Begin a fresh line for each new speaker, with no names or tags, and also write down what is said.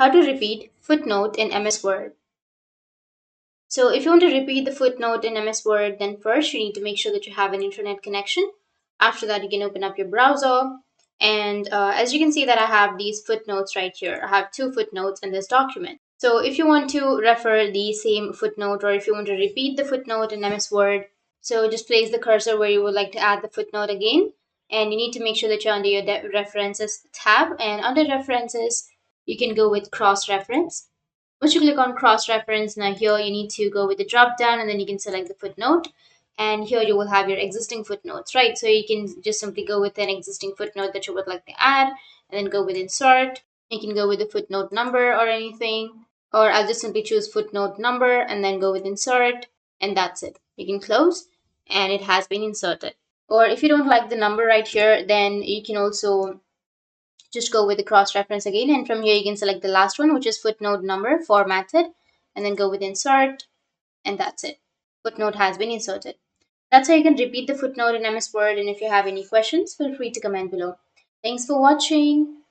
How to repeat footnote in MS Word. So if you want to repeat the footnote in MS Word, then first you need to make sure that you have an internet connection. After that, you can open up your browser. And as you can see that I have these footnotes right here. I have two footnotes in this document. So if you want to refer the same footnote or if you want to repeat the footnote in MS Word, so just place the cursor where you would like to add the footnote again. And you need to make sure that you're under your references tab. And under references, you can go with cross reference. Once you click on cross reference, now here you need to go with the drop down and then you can select the footnote. And here you will have your existing footnotes, right? So you can just simply go with an existing footnote that you would like to add and then go with insert. You can go with the footnote number or anything. Or I'll just simply choose footnote number and then go with insert. And that's it. You can close and it has been inserted. Or if you don't like the number right here, then you can also just go with the cross reference again, and from here you can select the last one, which is footnote number formatted, and then go with insert, and that's it. Footnote has been inserted. That's how you can repeat the footnote in MS Word, and if you have any questions, feel free to comment below. Thanks for watching.